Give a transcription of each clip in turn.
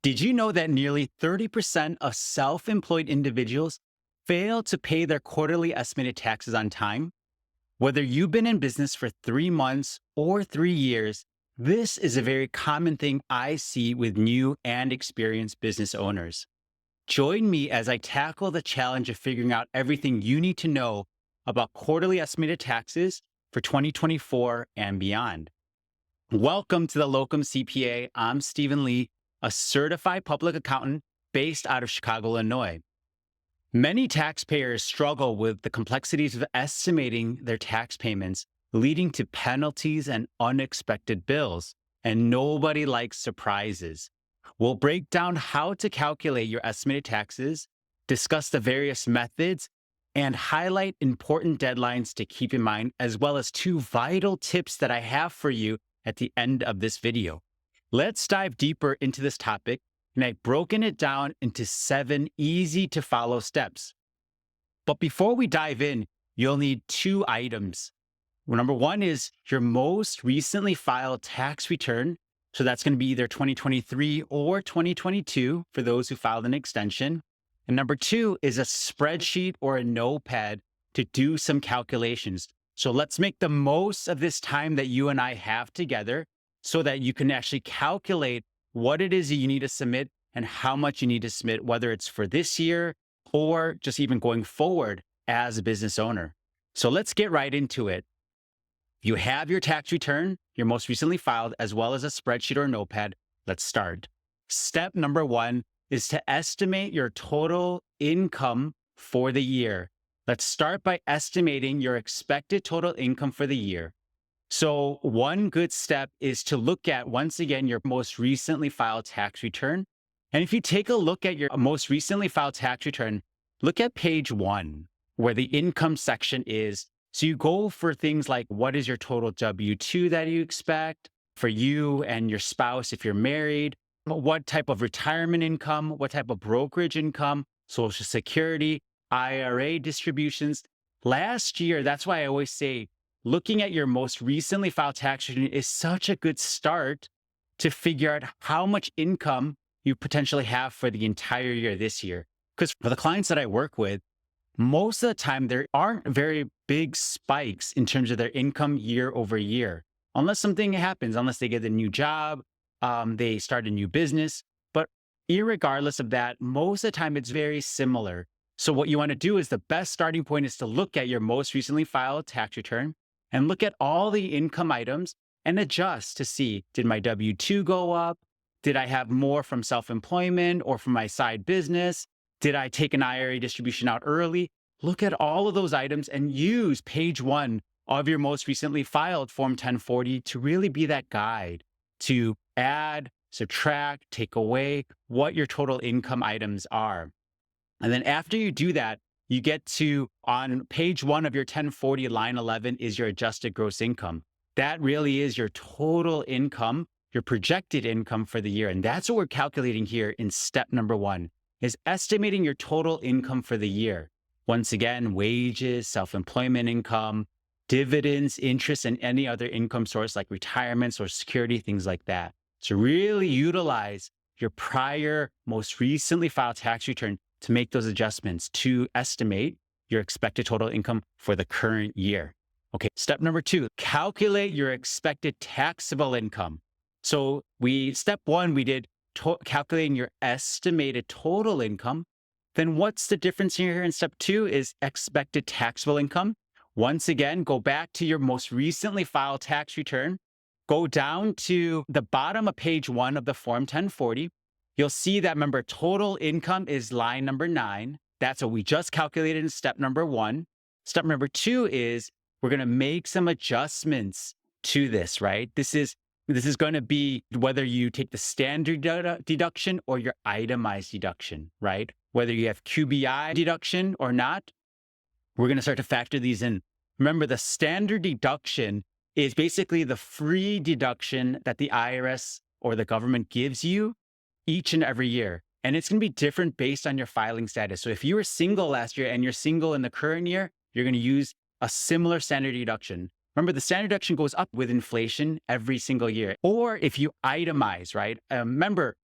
Did you know that nearly 30% of self employed individuals fail to pay their quarterly estimated taxes on time? Whether you've been in business for 3 months or 3 years, this is a very common thing I see with new and experienced business owners. Join me as I tackle the challenge of figuring out everything you need to know about quarterly estimated taxes for 2024 and beyond. Welcome to the Locum CPA. I'm Stephen Lee, a certified public accountant based out of Chicago, Illinois. Many taxpayers struggle with the complexities of estimating their tax payments, leading to penalties and unexpected bills. And nobody likes surprises. We'll break down how to calculate your estimated taxes, discuss the various methods, and highlight important deadlines to keep in mind, as well as two vital tips that I have for you at the end of this video. Let's dive deeper into this topic, and I've broken it down into 7 easy to follow steps. But before we dive in, you'll need 2 items. Number 1 is your most recently filed tax return. So that's going to be either 2023 or 2022 for those who filed an extension. And number 2 is a spreadsheet or a notepad to do some calculations. So let's make the most of this time that you and I have together so that you can actually calculate what it is that you need to submit and how much you need to submit, whether it's for this year or just even going forward as a business owner. So let's get right into it. You have your tax return, your most recently filed, as well as a spreadsheet or notepad. Let's start. Step number 1 is to estimate your total income for the year. Let's start by estimating your expected total income for the year. So one good step is to look at, once again, your most recently filed tax return. And if you take a look at your most recently filed tax return, look at page 1, where the income section is. So you go for things like, what is your total W-2 that you expect for you and your spouse if you're married? What type of retirement income? What type of brokerage income? Social Security, IRA distributions. Last year, that's why I always say, looking at your most recently filed tax return is such a good start to figure out how much income you potentially have for the entire year this year. Because for the clients that I work with, most of the time, there aren't very big spikes in terms of their income year over year, unless something happens, unless they get a new job, they start a new business. But irregardless of that, most of the time, it's very similar. So what you want to do is the best starting point is to look at your most recently filed tax return and look at all the income items and adjust to see, did my W-2 go up? Did I have more from self-employment or from my side business? Did I take an IRA distribution out early? Look at all of those items and use page 1 of your most recently filed Form 1040 to really be that guide to add, subtract, take away what your total income items are. And then after you do that, you get to, on page 1 of your 1040, line 11 is your adjusted gross income. That really is your total income, your projected income for the year. And that's what we're calculating here in step number 1, is estimating your total income for the year. Once again, wages, self-employment income, dividends, interest, and any other income source like retirement, Social Security, things like that. So really utilize your prior, most recently filed tax return to make those adjustments to estimate your expected total income for the current year. Okay, step number 2, calculate your expected taxable income. So step 1, we did calculating your estimated total income. Then what's the difference here in step 2 is expected taxable income. Once again, go back to your most recently filed tax return. Go down to the bottom of page 1 of the Form 1040. You'll see that, remember, total income is line number 9. That's what we just calculated in step number 1. Step number 2 is we're going to make some adjustments to this, right? This is going to be whether you take the standard deduction or your itemized deduction, right? Whether you have QBI deduction or not, we're going to start to factor these in. Remember, the standard deduction is basically the free deduction that the IRS or the government gives you each and every year. And it's going to be different based on your filing status. So if you were single last year and you're single in the current year, you're going to use a similar standard deduction. Remember, the standard deduction goes up with inflation every single year. Or if you itemize, right? Remember,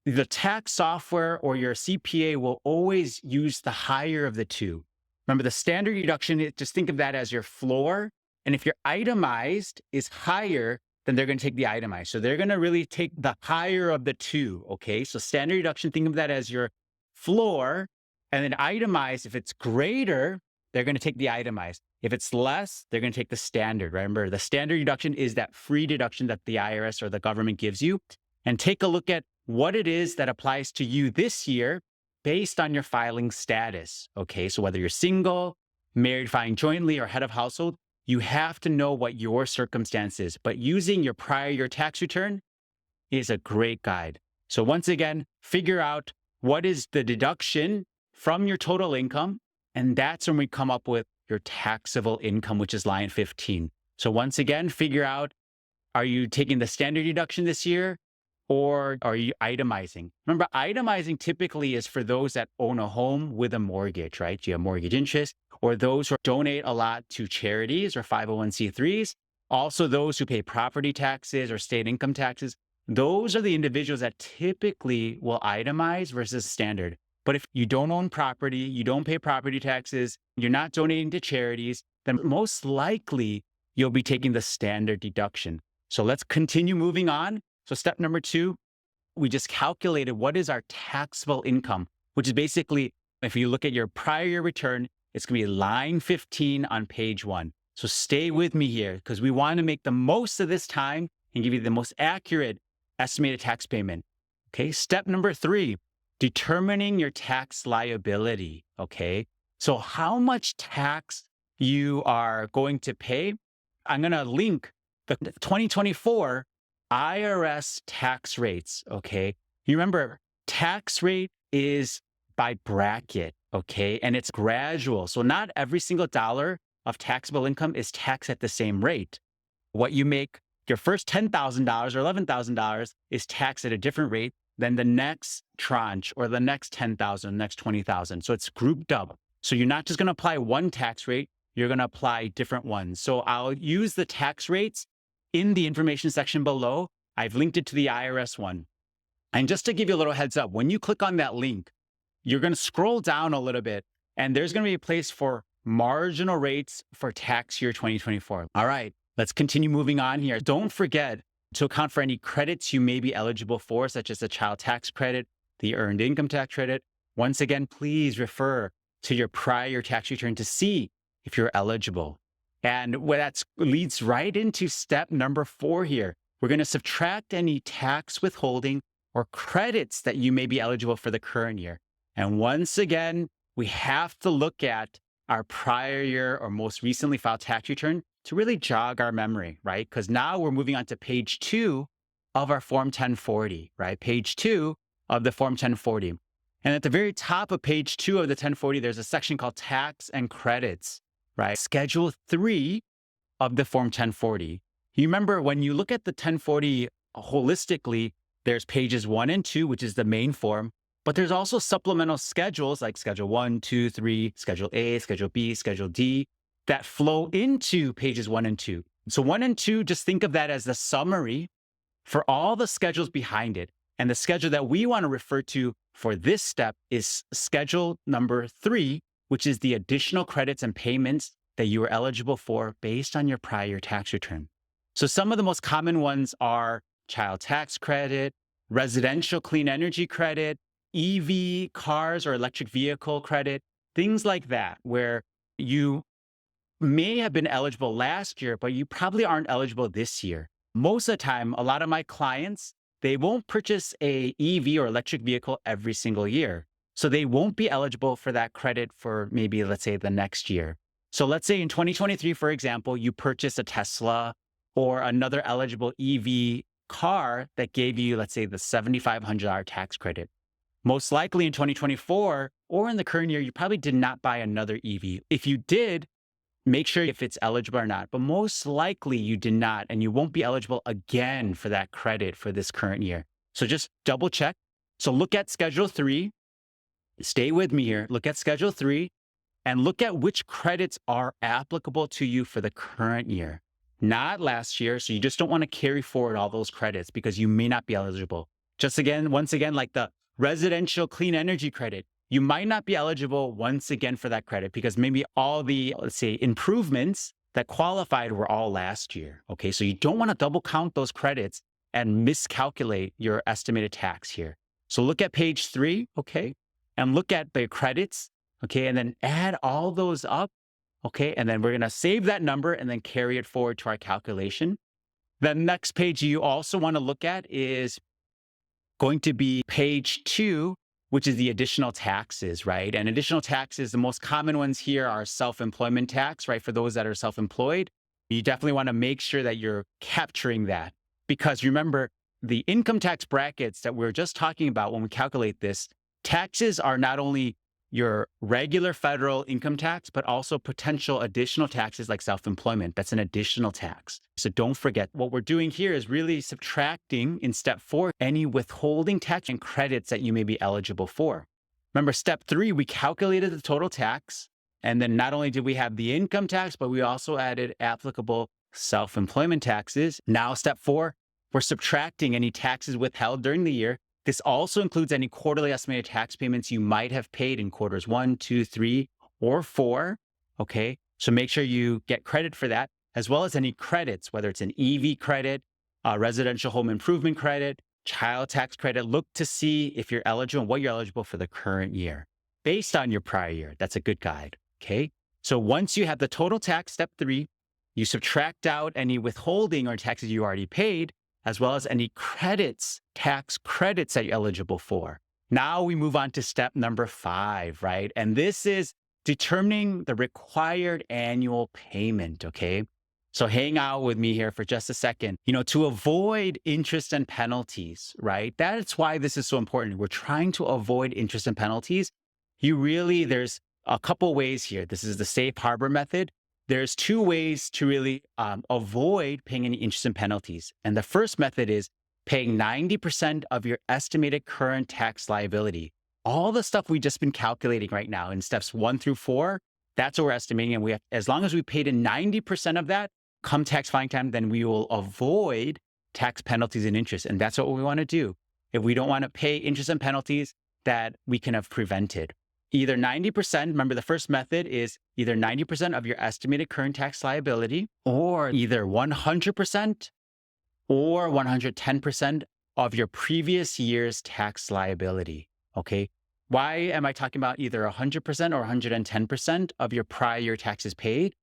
the tax software or your CPA will always use the higher of the two. Remember, the standard deduction, just think of that as your floor. And if your itemized is higher, then they're going to take the itemized. So they're going to really take the higher of the two. Okay. So standard deduction, think of that as your floor. And then itemized, if it's greater, they're going to take the itemized. If it's less, they're going to take the standard. Remember, the standard deduction is that free deduction that the IRS or the government gives you. And take a look at what it is that applies to you this year based on your filing status. Okay, so whether you're single, married, filing jointly, or head of household, you have to know what your circumstance is. But using your prior year tax return is a great guide. So once again, figure out what is the deduction from your total income. And that's when we come up with your taxable income, which is line 15. So once again, figure out, are you taking the standard deduction this year? Or are you itemizing? Remember, itemizing typically is for those that own a home with a mortgage, right? You have mortgage interest, or those who donate a lot to charities or 501c3s. Also, those who pay property taxes or state income taxes. Those are the individuals that typically will itemize versus standard. But if you don't own property, you don't pay property taxes, you're not donating to charities, then most likely you'll be taking the standard deduction. So let's continue moving on. So step number 2, we just calculated what is our taxable income, which is basically, if you look at your prior year return, it's going to be line 15 on page 1. So stay with me here because we want to make the most of this time and give you the most accurate estimated tax payment. Okay. Step number 3, determining your tax liability. Okay. So how much tax you are going to pay. I'm going to link the 2024 IRS tax rates, okay? You remember, tax rate is by bracket, okay? And it's gradual. So not every single dollar of taxable income is taxed at the same rate. What you make your first $10,000 or $11,000 is taxed at a different rate than the next tranche or the next 10,000, next 20,000. So it's grouped up. So you're not just going to apply one tax rate, you're going to apply different ones. So I'll use the tax rates in the information section below. I've linked it to the IRS one. And just to give you a little heads up, when you click on that link, you're going to scroll down a little bit and there's going to be a place for marginal rates for tax year 2024. All right, let's continue moving on here. Don't forget to account for any credits you may be eligible for, such as the child tax credit, the earned income tax credit. Once again, please refer to your prior tax return to see if you're eligible. And that leads right into step number 4 here. We're going to subtract any tax withholding or credits that you may be eligible for the current year. And once again, we have to look at our prior year or most recently filed tax return to really jog our memory, right? Because now we're moving on to page 2 of our Form 1040, right? Page 2 of the Form 1040. And at the very top of page 2 of the 1040, there's a section called tax and credits, right? Schedule 3 of the Form 1040. You remember when you look at the 1040 holistically, there's pages 1 and 2, which is the main form, but there's also supplemental schedules like Schedule 1, 2, 3, Schedule A, Schedule B, Schedule D that flow into pages 1 and 2. So 1 and 2, just think of that as the summary for all the schedules behind it. And the schedule that we want to refer to for this step is schedule number 3, which is the additional credits and payments that you are eligible for based on your prior tax return. So some of the most common ones are child tax credit, residential clean energy credit, EV cars or electric vehicle credit, things like that, where you may have been eligible last year, but you probably aren't eligible this year. Most of the time, a lot of my clients, they won't purchase a EV or electric vehicle every single year. So they won't be eligible for that credit for maybe, let's say, the next year. So let's say in 2023, for example, you purchased a Tesla or another eligible EV car that gave you, let's say, the $7,500 tax credit. Most likely in 2024 or in the current year, you probably did not buy another EV. If you did, make sure if it's eligible or not, but most likely you did not, and you won't be eligible again for that credit for this current year. So just double check. So look at Schedule 3. Stay with me here. Look at Schedule 3 and look at which credits are applicable to you for the current year, not last year. So you just don't want to carry forward all those credits because you may not be eligible. Once again, like the residential clean energy credit, you might not be eligible once again for that credit because maybe all the, let's say, improvements that qualified were all last year. Okay. So you don't want to double count those credits and miscalculate your estimated tax here. So look at page 3. Okay. And look at the credits. Okay. And then add all those up. Okay. And then we're going to save that number and then carry it forward to our calculation. The next page you also want to look at is going to be page 2, which is the additional taxes, right? And additional taxes, the most common ones here are self-employment tax, right? For those that are self-employed, you definitely want to make sure that you're capturing that because remember, the income tax brackets that we're just talking about when we calculate this, taxes are not only your regular federal income tax, but also potential additional taxes like self-employment. That's an additional tax. So don't forget what we're doing here is really subtracting in step 4 any withholding tax and credits that you may be eligible for. Remember, step 3, we calculated the total tax. And then not only did we have the income tax, but we also added applicable self-employment taxes. Now, step 4, we're subtracting any taxes withheld during the year. This also includes any quarterly estimated tax payments you might have paid in quarters 1, 2, 3, or 4. Okay. So make sure you get credit for that, as well as any credits, whether it's an EV credit, a residential home improvement credit, child tax credit. Look to see if you're eligible and what you're eligible for the current year based on your prior year. That's a good guide. Okay. So once you have the total tax, step 3, you subtract out any withholding or taxes you already paid, as well as any credits, tax credits that you're eligible for. Now we move on to step number 5, right? And this is determining the required annual payment, okay? So hang out with me here for just a second. To avoid interest and penalties, right? That's why this is so important. We're trying to avoid interest and penalties. There's a couple ways here. This is the safe harbor method. There's 2 ways to really avoid paying any interest and penalties. And the first method is paying 90% of your estimated current tax liability. All the stuff we've just been calculating right now in steps 1 through 4, that's what we're estimating. And as long as we paid in 90% of that, come tax filing time, then we will avoid tax penalties and interest. And that's what we want to do. If we don't want to pay interest and penalties that we can have prevented. Either 90%, remember the first method is either 90% of your estimated current tax liability, or either 100% or 110% of your previous year's tax liability, okay? Why am I talking about either 100% or 110% of your prior year taxes paid?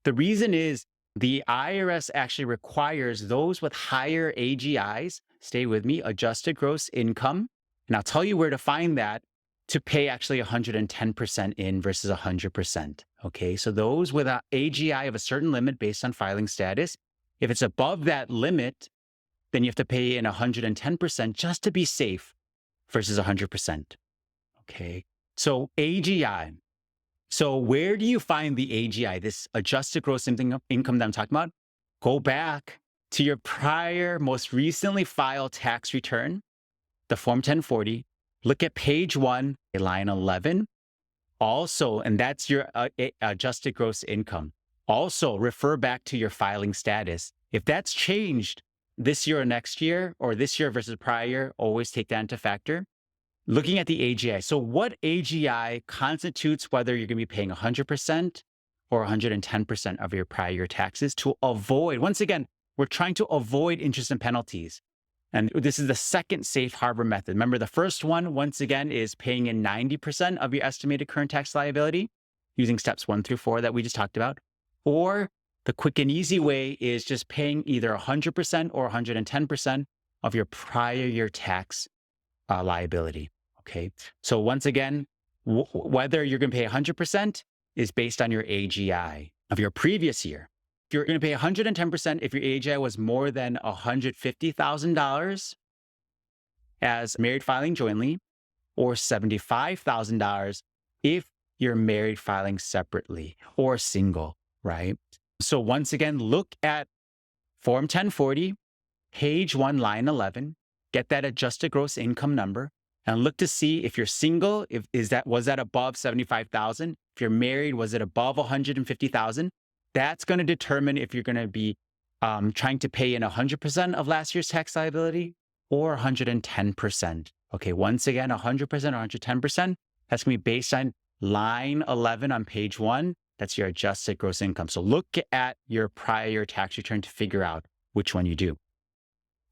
The reason is the IRS actually requires those with higher AGIs, stay with me, adjusted gross income, and I'll tell you where to find that, to pay actually 110% in versus 100%. Okay, so those with an AGI of a certain limit based on filing status, if it's above that limit, then you have to pay in 110% just to be safe versus 100%. Okay, so AGI. So where do you find the AGI, this adjusted gross income that I'm talking about? Go back to your prior, most recently filed tax return, the Form 1040. Look at page 1, line 11. Also, and that's your adjusted gross income. Also, refer back to your filing status. If that's changed this year or next year, or this year versus prior year, always take that into factor. Looking at the AGI. So what AGI constitutes whether you're going to be paying 100% or 110% of your prior year taxes to avoid, once again, we're trying to avoid interest and penalties. And this is the second safe harbor method. Remember, the first one, once again, is paying in 90% of your estimated current tax liability using steps 1 through 4 that we just talked about. Or the quick and easy way is just paying either 100% or 110% of your prior year tax liability. Okay. So once again, whether you're going to pay 100% is based on your AGI of your previous year. You're going to pay 110% if your AGI was more than $150,000 as married filing jointly, or $75,000 if you're married filing separately or single, right? So once again, look at Form 1040, page 1, line 11, get that adjusted gross income number, and look to see if you're single, was that above 75,000? If you're married, was it above 150,000? That's going to determine if you're going to be trying to pay in 100% of last year's tax liability or 110%. Okay, once again, 100% or 110%, that's going to be based on line 11 on page 1. That's your adjusted gross income. So look at your prior tax return to figure out which one you do.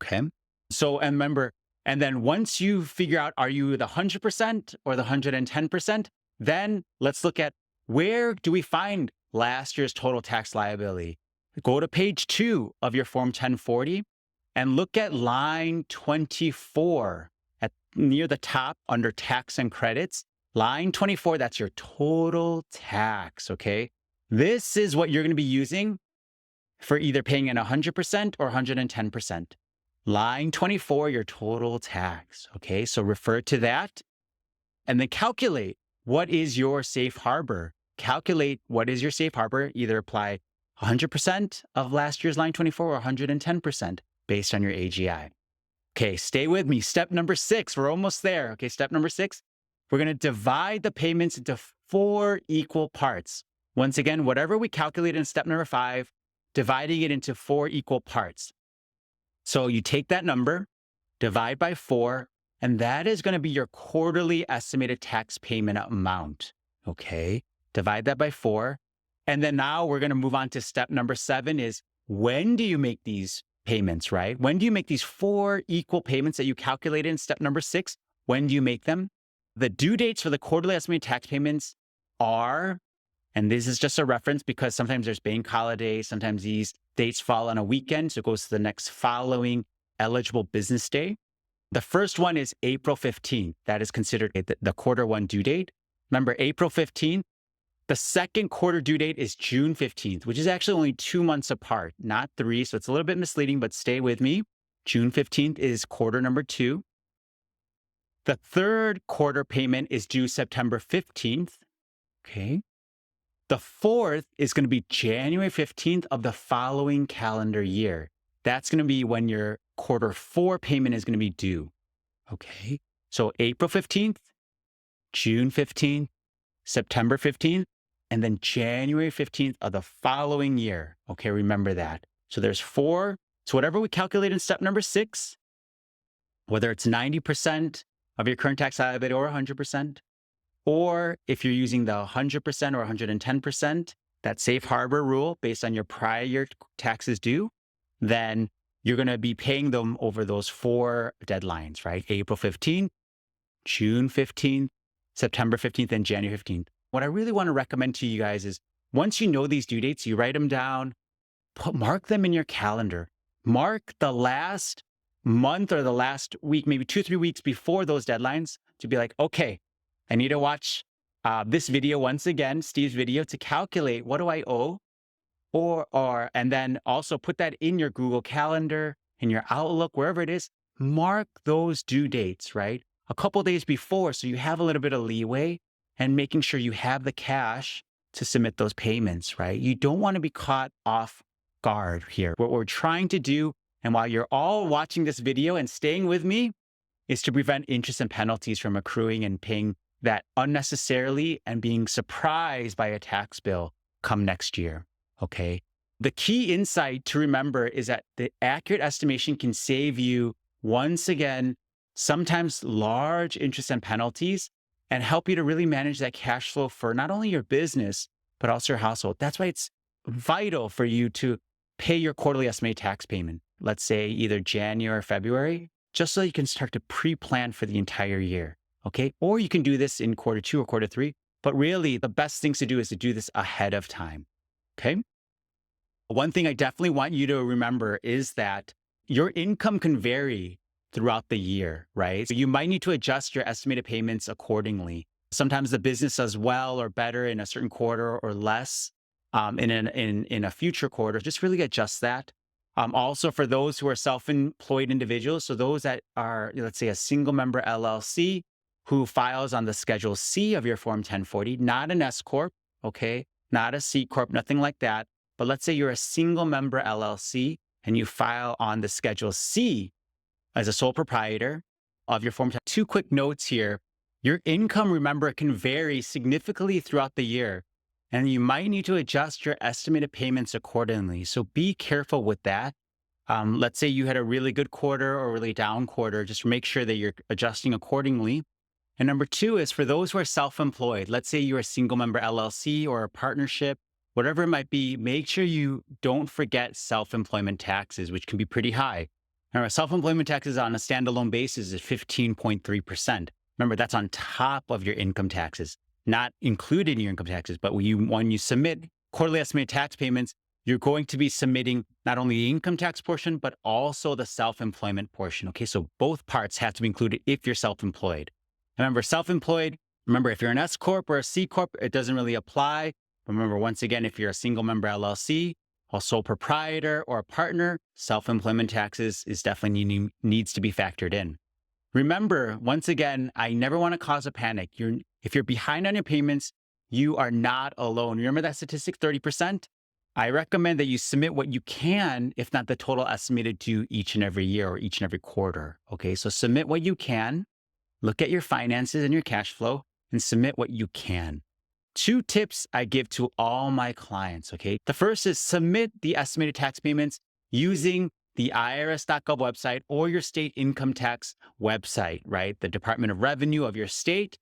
Okay. So, and remember, and then once you figure out, are you the 100% or the 110%, then let's look at where do we find last year's total tax liability. Go to page 2 of your Form 1040 and look at line 24 at near the top under tax and credits. Line 24, that's your total tax, okay? This is what you're going to be using for either paying in 100% or 110%. Line 24, your total tax, okay? So refer to that and then calculate what is your safe harbor. Calculate what is your safe harbor. Either apply 100% of last year's line 24 or 110% based on your AGI. Okay, stay with me. Step number 6, we're almost there. Okay, step number 6, we're going to divide the payments into 4 equal parts. Once again, whatever we calculate in step number 5, dividing it into 4 equal parts. So you take that number, divide by 4, and that is going to be your quarterly estimated tax payment amount. Okay, divide that by 4. And then now we're going to move on to step number 7 is when do you make these payments, right? When do you make these 4 equal payments that you calculated in step number 6? When do you make them? The due dates for the quarterly estimated tax payments are, and this is just a reference because sometimes there's bank holidays, sometimes these dates fall on a weekend, so it goes to the next following eligible business day. The first one is April 15th. That is considered the quarter 1 due date. Remember, April 15th. The second quarter due date is June 15th, which is actually only 2 months apart, not 3. So it's a little bit misleading, but stay with me. June 15th is quarter number 2. The third quarter payment is due September 15th. Okay. The fourth is going to be January 15th of the following calendar year. That's going to be when your quarter 4 payment is going to be due. Okay. So April 15th, June 15th, September 15th, and then January 15th of the following year. Okay, remember that. So there's 4. So whatever we calculate in step number 6, whether it's 90% of your current tax liability or 100%, or if you're using the 100% or 110%, that safe harbor rule based on your prior year taxes due, then you're going to be paying them over those 4 deadlines, right? April 15th, June 15th, September 15th, and January 15th. What I really want to recommend to you guys is once you know these due dates, you write them down, mark them in your calendar. Mark the last month or the last week, maybe 2-3 weeks before those deadlines to be like, okay, I need to watch this video once again, Steve's video, to calculate what do I owe, and then also put that in your Google Calendar, in your Outlook, wherever it is. Mark those due dates, right? A couple days before, so you have a little bit of leeway and making sure you have the cash to submit those payments, right? You don't want to be caught off guard here. What we're trying to do, and while you're all watching this video and staying with me, is to prevent interest and penalties from accruing and paying that unnecessarily and being surprised by a tax bill come next year, okay? The key insight to remember is that the accurate estimation can save you, once again, sometimes large interest and penalties, and help you to really manage that cash flow for not only your business, but also your household. That's why it's vital for you to pay your quarterly estimated tax payment, let's say either January or February, just so you can start to pre-plan for the entire year, okay? Or you can do this in quarter 2 or quarter 3, but really the best things to do is to do this ahead of time, okay? One thing I definitely want you to remember is that your income can vary throughout the year, right? So you might need to adjust your estimated payments accordingly. Sometimes the business does well or better in a certain quarter or less in a future quarter. Just really adjust that. Also, for those who are self-employed individuals, so those that are, let's say, a single member LLC who files on the Schedule C of your Form 1040, not an S Corp, okay? Not a C Corp, nothing like that. But let's say you're a single member LLC and you file on the Schedule C as a sole proprietor of your Form 10. 2 quick notes here. Your income, remember, it can vary significantly throughout the year, and you might need to adjust your estimated payments accordingly. So be careful with that. Let's say you had a really good quarter or really down quarter, just make sure that you're adjusting accordingly. And number two is for those who are self employed, let's say you're a single member LLC or a partnership, whatever it might be, make sure you don't forget self employment taxes, which can be pretty high. Now, self employment taxes on a standalone basis is 15.3%. Remember, that's on top of your income taxes, not included in your income taxes. But when you submit quarterly estimated tax payments, you're going to be submitting not only the income tax portion, but also the self employment portion. Okay, so both parts have to be included if you're self employed. Remember, self-employed, remember, if you're an S Corp or a C Corp, it doesn't really apply. Remember, once again, if you're a single member LLC, a sole proprietor or a partner, self-employment taxes is definitely needs to be factored in. Remember, once again, I never want to cause a panic. If you're behind on your payments, you are not alone. Remember that statistic, 30%? I recommend that you submit what you can, if not the total estimated due each and every year or each and every quarter. Okay, so submit what you can. Look at your finances and your cash flow and submit what you can. Two tips I give to all my clients, okay? The first is submit the estimated tax payments using the IRS.gov website or your state income tax website, right? The Department of Revenue of your state.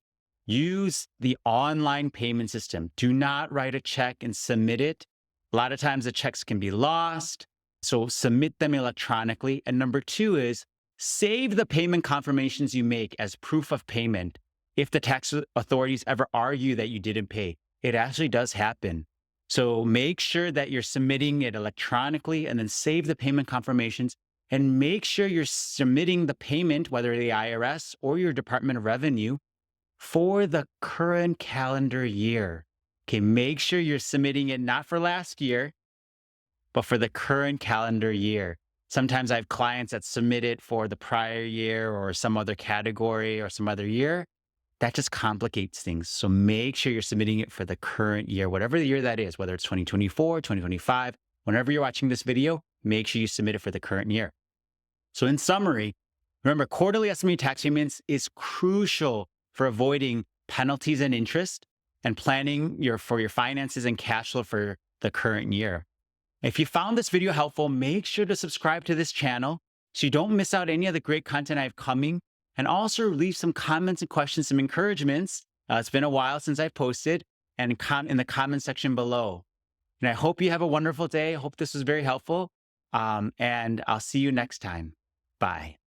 Use the online payment system. Do not write a check and submit it. A lot of times the checks can be lost, so submit them electronically. And number two is save the payment confirmations you make as proof of payment. If the tax authorities ever argue that you didn't pay, it actually does happen. So make sure that you're submitting it electronically and then save the payment confirmations and make sure you're submitting the payment, whether the IRS or your Department of Revenue, for the current calendar year. Okay, make sure you're submitting it not for last year, but for the current calendar year. Sometimes I have clients that submit it for the prior year or some other category or some other year. That just complicates things. So make sure you're submitting it for the current year, whatever the year that is, whether it's 2024, 2025, whenever you're watching this video, make sure you submit it for the current year. So in summary, remember, quarterly estimated tax payments is crucial for avoiding penalties and interest and planning for your finances and cash flow for the current year. If you found this video helpful, make sure to subscribe to this channel so you don't miss out any of the great content I have coming. And also leave some comments and questions, some encouragements. It's been a while since I've posted, and in the comment section below. And I hope you have a wonderful day. I hope this was very helpful. And I'll see you next time. Bye.